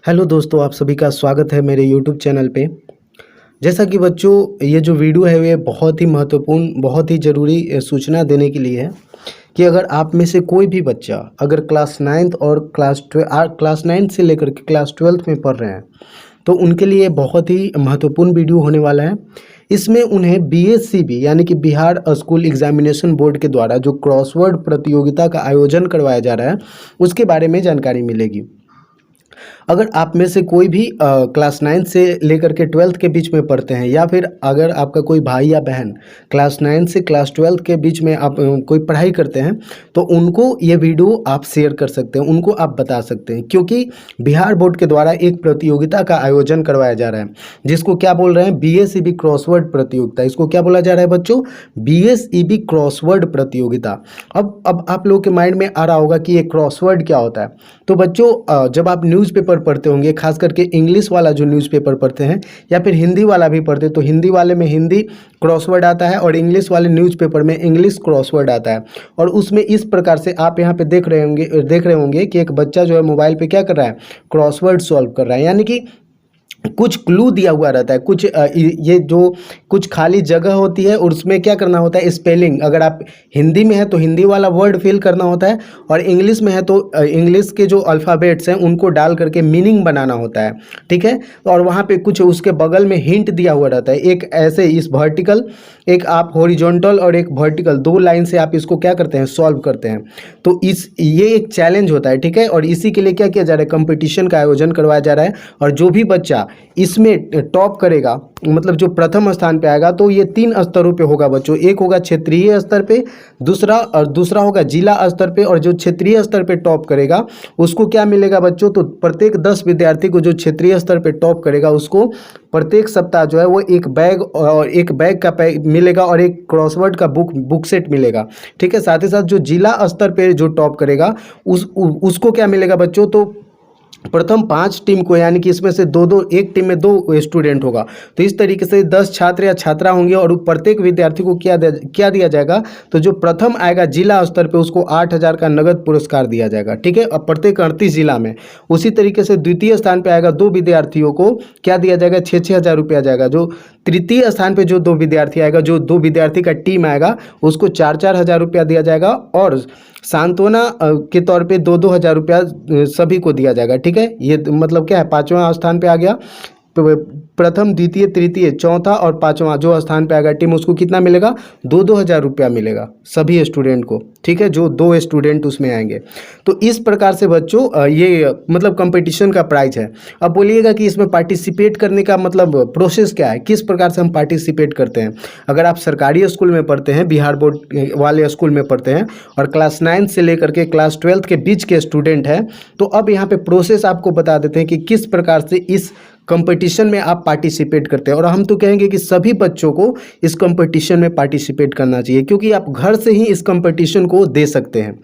Hello दोस्तों, आप सभी का स्वागत है मेरे यूट्यूब चैनल पे। जैसा कि बच्चों, ये जो वीडियो है ये बहुत ही महत्वपूर्ण, बहुत ही ज़रूरी सूचना देने के लिए है कि अगर आप में से कोई भी बच्चा अगर क्लास 9th और क्लास 9th से लेकर के क्लास 12th में पढ़ रहे हैं तो उनके लिए बहुत ही महत्वपूर्ण वीडियो होने वाला है। इसमें उन्हें बीएससीबी यानी कि बिहार स्कूल एग्जामिनेशन बोर्ड के द्वारा जो क्रॉसवर्ड प्रतियोगिता का आयोजन करवाया जा रहा है उसके बारे में जानकारी मिलेगी। अगर आप में से कोई भी क्लास 9 से लेकर के 12th के बीच में पढ़ते हैं या फिर अगर आपका कोई भाई या बहन क्लास 9 से क्लास 12th के बीच में आप कोई पढ़ाई करते हैं तो उनको ये वीडियो आप शेयर कर सकते हैं, उनको आप बता सकते हैं, क्योंकि बिहार बोर्ड के द्वारा एक प्रतियोगिता का आयोजन करवाया जा रहा है जिसको क्या बोल रहे हैं, बीएसईबी क्रॉसवर्ड प्रतियोगिता। इसको क्या बोला जा रहा है बच्चों, बीएसईबी क्रॉसवर्ड प्रतियोगिता। अब आप लोगों के माइंड में आ रहा होगा कि ये क्रॉसवर्ड क्या होता है। तो बच्चों, जब आप न्यूज़पेपर पढ़ते होंगे, खास करके इंग्लिश वाला जो न्यूज़पेपर पढ़ते हैं या फिर हिंदी वाला भी पढ़ते हैं, तो हिंदी वाले में हिंदी क्रॉसवर्ड आता है और इंग्लिश वाले न्यूज़पेपर में इंग्लिश क्रॉसवर्ड आता है। और उसमें इस प्रकार से आप यहाँ पे देख रहे होंगे कि एक बच्चा जो है मोबाइल पे क्या कर रहा है, क्रॉसवर्ड सॉल्व कर रहा है, यानी कि कुछ क्लू दिया हुआ रहता है, कुछ ये जो कुछ खाली जगह होती है और उसमें क्या करना होता है, स्पेलिंग। अगर आप हिंदी में है तो हिंदी वाला वर्ड फिल करना होता है और इंग्लिश में है तो इंग्लिश के जो अल्फ़ाबेट्स हैं उनको डाल करके मीनिंग बनाना होता है, ठीक है। और वहाँ पे कुछ उसके बगल में हिंट दिया हुआ रहता है, एक ऐसे इस वर्टिकल, एक आप हॉरिजॉन्टल और एक वर्टिकल, दो लाइन से आप इसको क्या करते हैं, सॉल्व करते हैं। तो ये एक चैलेंज होता है, ठीक है। और इसी के लिए क्या किया जा रहा है, कंपटीशन का आयोजन करवाया जा रहा है। और जो भी बच्चा इसमें टॉप करेगा, मतलब जो प्रथम स्थान पे आएगा, तो ये 3 स्तरों पे होगा बच्चों। एक होगा क्षेत्रीय स्तर पे, दूसरा होगा जिला स्तर पे, और जो क्षेत्रीय स्तर पे टॉप करेगा उसको क्या मिलेगा बच्चों, तो प्रत्येक 10 विद्यार्थी को जो क्षेत्रीय स्तर पे टॉप करेगा उसको प्रत्येक सप्ताह जो है वो एक बैग का मिलेगा और एक क्रॉसवर्ड का बुक सेट मिलेगा, ठीक है। साथ ही साथ जो जिला स्तर पे जो टॉप करेगा उसको क्या मिलेगा बच्चों, तो प्रथम 5 टीम को, यानी कि इसमें से दो दो, एक टीम में 2 स्टूडेंट होगा, तो इस तरीके से 10 छात्र या छात्रा होंगे और प्रत्येक विद्यार्थी को क्या दिया जाएगा, तो जो प्रथम आएगा जिला स्तर पे उसको 8,000 का नगद पुरस्कार दिया जाएगा, ठीक है। अब प्रत्येक 38 जिला में। उसी तरीके से द्वितीय स्थान पे आएगा 2 विद्यार्थियों को क्या दिया जाएगा, 6-6 हज़ार रुपया जाएगा। जो तृतीय स्थान पे जो 2 विद्यार्थी आएगा, जो 2 विद्यार्थी का टीम आएगा उसको 4-4 हज़ार रुपया दिया जाएगा और सांत्वना के तौर पे 2-2 हज़ार रुपया सभी को दिया जाएगा, ठीक है। ये मतलब क्या है, 5वां स्थान पे आ गया तो प्रथम, द्वितीय, तृतीय, चौथा और 5वां जो स्थान पे आएगा टीम उसको कितना मिलेगा, 2-2 हज़ार रुपया मिलेगा सभी स्टूडेंट को, ठीक है, जो 2 स्टूडेंट उसमें आएंगे। तो इस प्रकार से बच्चों ये मतलब कंपटीशन का प्राइज है। अब बोलिएगा कि इसमें पार्टिसिपेट करने का मतलब प्रोसेस क्या है, किस प्रकार से हम पार्टिसिपेट करते हैं। अगर आप सरकारी स्कूल में पढ़ते हैं, बिहार बोर्ड वाले स्कूल में पढ़ते हैं और क्लास 9 से लेकर के क्लास 12th के बीच के स्टूडेंट हैं, तो अब यहाँ पे प्रोसेस आपको बता देते हैं कि किस प्रकार से इस कंपटीशन में आप पार्टिसिपेट करते हैं। और हम तो कहेंगे कि सभी बच्चों को इस कंपटीशन में पार्टिसिपेट करना चाहिए, क्योंकि आप घर से ही इस कंपटीशन को दे सकते हैं,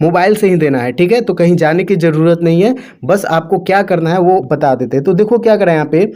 मोबाइल से ही देना है, ठीक है। तो कहीं जाने की ज़रूरत नहीं है, बस आपको क्या करना है वो बता देते हैं। तो देखो क्या करें यहाँ पे,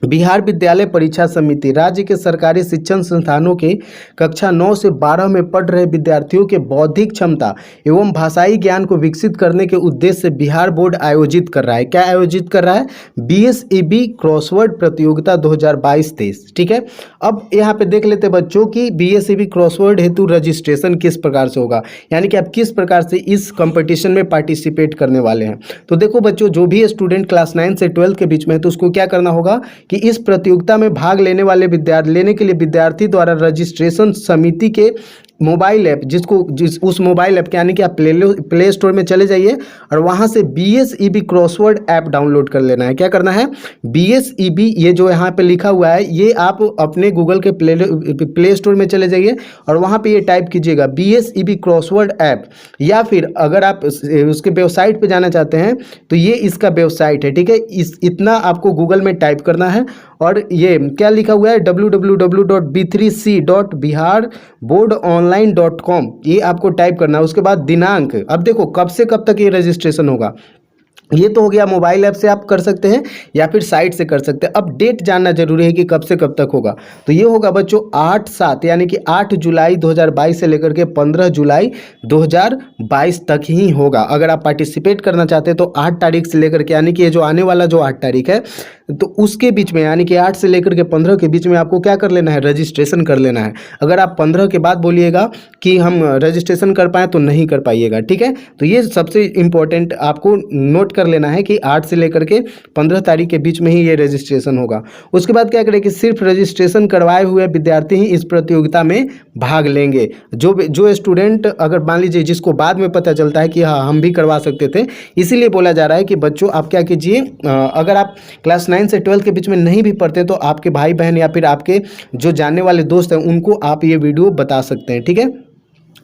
बिहार विद्यालय परीक्षा समिति राज्य के सरकारी शिक्षण संस्थानों के कक्षा 9 से 12 में पढ़ रहे विद्यार्थियों के बौद्धिक क्षमता एवं भाषाई ज्ञान को विकसित करने के उद्देश्य से बिहार बोर्ड आयोजित कर रहा है। क्या आयोजित कर रहा है, बीएसईबी क्रॉसवर्ड प्रतियोगिता 2022-23, ठीक है। अब यहाँ पे देख लेते बच्चों कि बीएसईबी क्रॉसवर्ड हेतु रजिस्ट्रेशन किस प्रकार से होगा, यानी कि आप किस प्रकार से इस कंपटीशन में पार्टिसिपेट करने वाले हैं। तो देखो बच्चों, जो भी स्टूडेंट क्लास 9 से 12 के बीच में है तो उसको क्या करना होगा कि इस प्रतियोगिता में भाग लेने के लिए विद्यार्थी द्वारा रजिस्ट्रेशन समिति के मोबाइल ऐप, उस मोबाइल ऐप के, यानी कि आप प्ले स्टोर में चले जाइए और वहाँ से बीएसईबी क्रॉसवर्ड ऐप डाउनलोड कर लेना है। क्या करना है, बीएसईबी, ये जो यहाँ पे लिखा हुआ है ये आप अपने गूगल के प्ले स्टोर में चले जाइए और वहाँ पे ये टाइप कीजिएगा बीएसईबी क्रॉसवर्ड ऐप, या फिर अगर आप उसके वेबसाइट पे जाना चाहते हैं तो ये इसका वेबसाइट है, ठीक है। इतना आपको गूगल में टाइप करना है और ये क्या लिखा हुआ है, www.b3c.biharboardonline.com, ये आपको टाइप करना है। उसके बाद दिनांक, अब देखो कब से कब तक ये रजिस्ट्रेशन होगा, ये तो हो गया, मोबाइल ऐप से आप कर सकते हैं या फिर साइट से कर सकते हैं। अब डेट जानना जरूरी है कि कब से कब तक होगा। तो ये होगा बच्चों 8/7 यानी कि 8 जुलाई 2022 से लेकर के 15 जुलाई 2022 तक ही होगा। अगर आप पार्टिसिपेट करना चाहते हैं तो 8 तारीख से लेकर के, यानी कि ये जो आने वाला जो 8 तारीख है, तो उसके बीच में यानी कि 8 से लेकर के 15 के बीच में आपको क्या कर लेना है, रजिस्ट्रेशन कर लेना है। अगर आप 15 के बाद बोलिएगा कि हम रजिस्ट्रेशन कर पाएँ तो नहीं कर पाइएगा, ठीक है। तो ये सबसे इम्पोर्टेंट आपको नोट कर लेना है कि 8 से लेकर के 15 तारीख के बीच में ही ये रजिस्ट्रेशन होगा। उसके बाद क्या करें कि सिर्फ रजिस्ट्रेशन करवाए हुए विद्यार्थी ही इस प्रतियोगिता में भाग लेंगे। जो स्टूडेंट, अगर मान लीजिए जिसको बाद में पता चलता है कि हाँ हम भी करवा सकते थे, इसीलिए बोला जा रहा है कि बच्चों आप क्या कीजिए, अगर आप क्लास 9 से 12 के बीच में नहीं भी पढ़ते तो आपके भाई बहन या फिर आपके जो जानने वाले दोस्त हैं उनको आप ये वीडियो बता सकते हैं, ठीक है।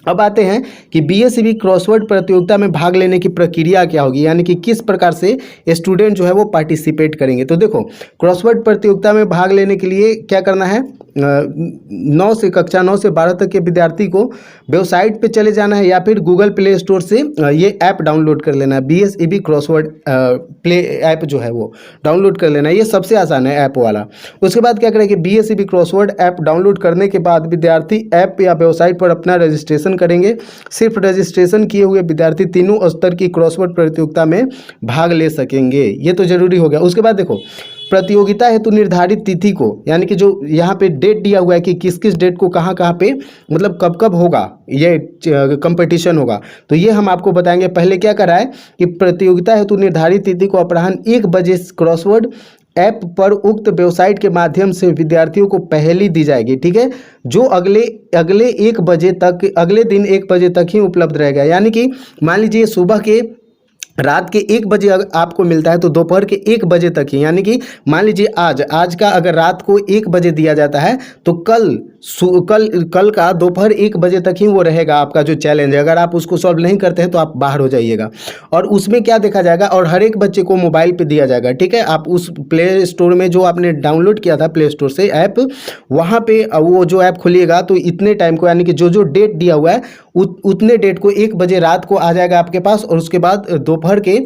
अब आते हैं कि बीएसईबी क्रॉसवर्ड प्रतियोगिता में भाग लेने की प्रक्रिया क्या होगी, यानी कि किस प्रकार से स्टूडेंट जो है वो पार्टिसिपेट करेंगे। तो देखो, क्रॉसवर्ड प्रतियोगिता में भाग लेने के लिए क्या करना है, कक्षा 9 से 12 तक के विद्यार्थी को वेबसाइट पे चले जाना है या फिर गूगल प्ले स्टोर से ये ऐप डाउनलोड कर लेना है। बीएसईबी क्रॉसवर्ड प्ले ऐप जो है वो डाउनलोड कर लेना है, ये सबसे आसान है ऐप वाला। उसके बाद क्या करें कि बीएसईबी क्रॉसवर्ड ऐप डाउनलोड करने के बाद विद्यार्थी ऐप या वेबसाइट पर अपना रजिस्ट्रेशन करेंगे। सिर्फ रजिस्ट्रेशन किए हुए विद्यार्थी तीनों स्तर की क्रॉसवर्ड प्रतियोगिता में भाग ले सकेंगे, ये तो जरूरी हो गया। उसके बाद देखो, प्रतियोगिता हेतु निर्धारित तिथि को, यानी कि जो यहाँ पे डेट दिया हुआ है कि किस किस डेट को कहाँ कहाँ पे, मतलब कब कब होगा ये कंपटीशन होगा, तो ये हम आपको बताएंगे। पहले क्या करा है कि प्रतियोगिता हेतु निर्धारित तिथि को अपराह्न 1 बजे क्रॉसवर्ड ऐप पर उक्त वेबसाइट के माध्यम से विद्यार्थियों को पहली दी जाएगी, ठीक है, जो अगले 1 बजे तक, अगले दिन 1 बजे तक ही उपलब्ध रहेगा। यानी कि मान लीजिए सुबह के रात के 1 बजे आपको मिलता है तो दोपहर के 1 बजे तक ही, यानी कि मान लीजिए आज का अगर रात को 1 बजे दिया जाता है तो कल का दोपहर 1 बजे तक ही वो रहेगा आपका जो चैलेंज है। अगर आप उसको सॉल्व नहीं करते हैं तो आप बाहर हो जाइएगा। और उसमें क्या देखा जाएगा, और हर एक बच्चे को मोबाइल पे दिया जाएगा, ठीक है। आप उस प्ले स्टोर में जो आपने डाउनलोड किया था प्ले स्टोर से ऐप, वहाँ पे वो जो ऐप खुलिएगा तो इतने टाइम को, यानी कि जो डेट दिया हुआ है उतने डेट को 1 बजे रात को आ जाएगा आपके पास, और उसके बाद दोपहर के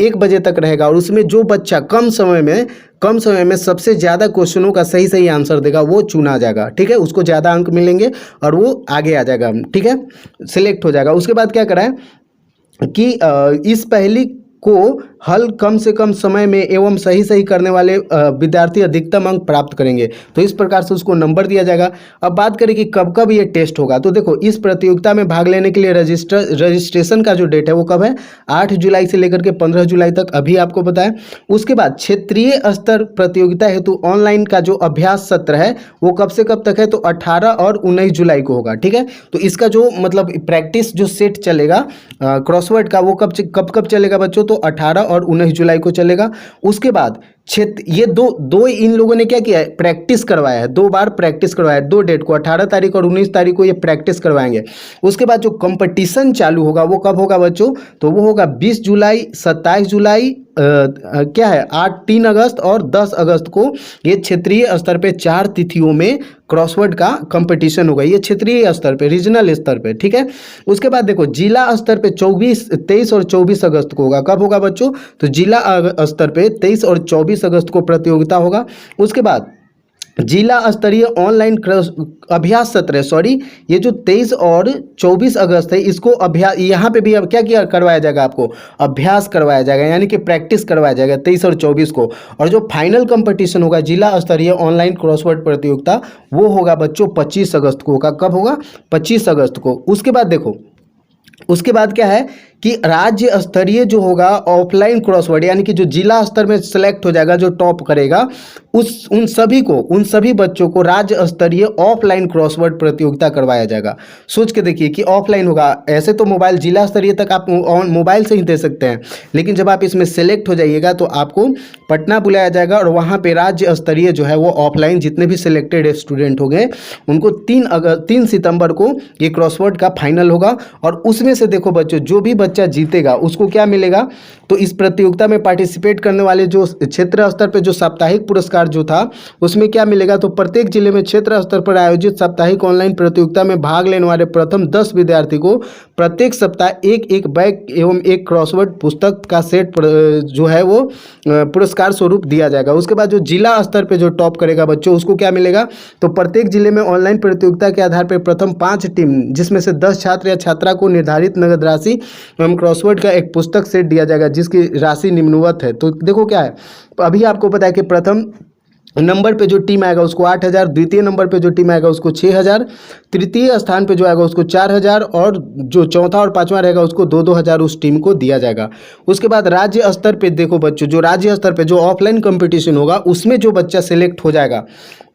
1 बजे तक रहेगा। और उसमें जो बच्चा कम समय में सबसे ज़्यादा क्वेश्चनों का सही आंसर देगा वो चुना जाएगा, ठीक है। उसको ज़्यादा अंक मिलेंगे और वो आगे आ जाएगा, ठीक है, सिलेक्ट हो जाएगा। उसके बाद क्या कराएं कि इस पहेली को हल कम से कम समय में एवं सही करने वाले विद्यार्थी अधिकतम अंक प्राप्त करेंगे, तो इस प्रकार से उसको नंबर दिया जाएगा। अब बात करें कि कब कब ये टेस्ट होगा, तो देखो इस प्रतियोगिता में भाग लेने के लिए रजिस्ट्रेशन का जो डेट है वो कब है, 8 जुलाई से लेकर के 15 जुलाई तक, अभी आपको बताया। उसके बाद क्षेत्रीय स्तर प्रतियोगिता हेतु ऑनलाइन का जो अभ्यास सत्र है वो कब से कब तक है, तो 18 और 19 जुलाई को होगा, ठीक है। तो इसका जो मतलब प्रैक्टिस जो सेट चलेगा क्रॉसवर्ड का वो कब चलेगा बच्चों, तो 18 और 19 जुलाई को चलेगा। उसके बाद ये दो इन लोगों ने क्या किया है, प्रैक्टिस करवाया है, 2 बार प्रैक्टिस करवाया है, 2 डेट को 18 तारीख और 19 तारीख को ये प्रैक्टिस करवाएंगे। उसके बाद जो कंपटीशन चालू होगा वो कब होगा बच्चों, तो वो होगा 20 जुलाई, 27 जुलाई, 3 अगस्त और 10 अगस्त को। ये क्षेत्रीय स्तर पे 4 तिथियों में क्रॉसवर्ड का कंपटीशन होगा, ये क्षेत्रीय स्तर पे, रीजनल स्तर पे, ठीक है। उसके बाद देखो जिला स्तर पे 23 और 24 अगस्त को होगा। कब होगा बच्चों, तो जिला स्तर पे 23 और 24 अगस्त को प्रतियोगिता होगा। उसके बाद जिला स्तरीय ऑनलाइन अभ्यास सत्र है, ये जो 23 और 24 अगस्त है इसको अभ्यास, यहाँ पे भी अब क्या करवाया जाएगा, आपको अभ्यास करवाया जाएगा, यानी कि प्रैक्टिस करवाया जाएगा 23 और 24 को। और जो फाइनल कंपटीशन होगा जिला स्तरीय ऑनलाइन क्रॉसवर्ड प्रतियोगिता वो होगा बच्चों 25 अगस्त को होगा। कब होगा, 25 अगस्त को। उसके बाद देखो, उसके बाद क्या है कि राज्य स्तरीय जो होगा ऑफलाइन क्रॉसवर्ड, यानी कि जो जिला स्तर में सेलेक्ट हो जाएगा, जो टॉप करेगा उन सभी बच्चों को राज्य स्तरीय ऑफलाइन क्रॉसवर्ड प्रतियोगिता करवाया जाएगा। सोच के देखिए कि ऑफलाइन होगा, ऐसे तो मोबाइल जिला स्तरीय तक आप मोबाइल से ही दे सकते हैं, लेकिन जब आप इसमें सेलेक्ट हो जाइएगा तो आपको पटना बुलाया जाएगा और वहाँ पे राज्य स्तरीय जो है वो ऑफलाइन जितने भी सिलेक्टेड स्टूडेंट हो गए उनको 3 सितंबर को ये क्रॉसवर्ड का फाइनल होगा। और उसमें से देखो बच्चों, जो भी बच्चा जीतेगा उसको क्या मिलेगा, तो इस प्रतियोगिता में पार्टिसिपेट करने वाले जो क्षेत्र स्तर पे जो साप्ताहिक पुरस्कार जो था उसमें क्या मिलेगा, तो प्रत्येक जिले में क्षेत्र स्तर पर आयोजित साप्ताहिक ऑनलाइन प्रतियोगिता में भाग लेने वाले प्रथम 10 विद्यार्थी को प्रत्येक सप्ताह एक बैग एवं एक क्रॉसवर्ड पुस्तक का सेट जो है वो पुरस्कार स्वरूप दिया जाएगा। उसके बाद जो जिला स्तर पे जो टॉप करेगा बच्चों उसको क्या मिलेगा, तो प्रत्येक जिले में ऑनलाइन प्रतियोगिता के आधार पर प्रथम 5 टीम जिसमें से 10 छात्र या छात्रा को निर्धारित नगद राशि एवं क्रॉसवर्ड का एक पुस्तक सेट दिया जाएगा जिसकी राशि निम्नवत है। तो देखो क्या है, अभी आपको पता है कि प्रथम नंबर पे जो टीम आएगा उसको 8,000, द्वितीय नंबर पे जो टीम आएगा उसको 6,000, तृतीय स्थान पे जो आएगा उसको 4,000 और जो चौथा और पांचवा रहेगा उसको 2-2 हज़ार उस टीम को दिया जाएगा। उसके बाद राज्य स्तर पे देखो बच्चों, जो राज्य स्तर पे जो ऑफलाइन कंपटीशन होगा उसमें जो बच्चा सिलेक्ट हो जाएगा,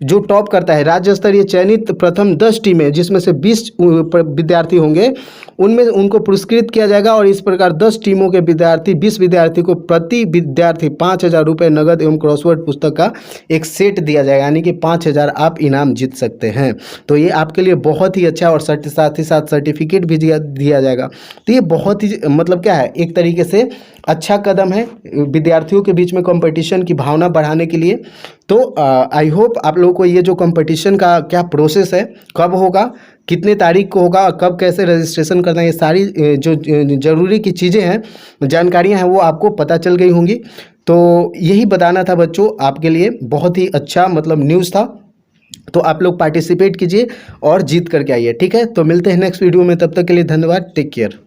जो टॉप करता है राज्य स्तरीय चयनित प्रथम 10 टीमें जिसमें से 20 विद्यार्थी होंगे उनमें उनको पुरस्कृत किया जाएगा और इस प्रकार 10 टीमों के विद्यार्थी 20 विद्यार्थी को प्रति विद्यार्थी 5,000 रुपये नगद एवं क्रॉसवर्ड पुस्तक का एक सेट दिया जाएगा, यानी कि 5,000 आप इनाम जीत सकते हैं। तो ये आपके लिए बहुत ही अच्छा और साथ ही साथ सर्टिफिकेट भी दिया जाएगा। तो ये बहुत ही मतलब क्या है, एक तरीके से अच्छा कदम है विद्यार्थियों के बीच में कंपटीशन की भावना बढ़ाने के लिए। तो आई होप आप लोगों को ये जो कंपटीशन का क्या प्रोसेस है, कब होगा, कितने तारीख को होगा, कब कैसे रजिस्ट्रेशन करना है, ये सारी जो ज़रूरी की चीज़ें हैं, जानकारियां हैं वो आपको पता चल गई होंगी। तो यही बताना था बच्चों आपके लिए, बहुत ही अच्छा मतलब न्यूज़ था। तो आप लोग पार्टिसिपेट कीजिए और जीत करके आइए, ठीक है। तो मिलते हैं नेक्स्ट वीडियो में, तब तक के लिए धन्यवाद, टेक केयर।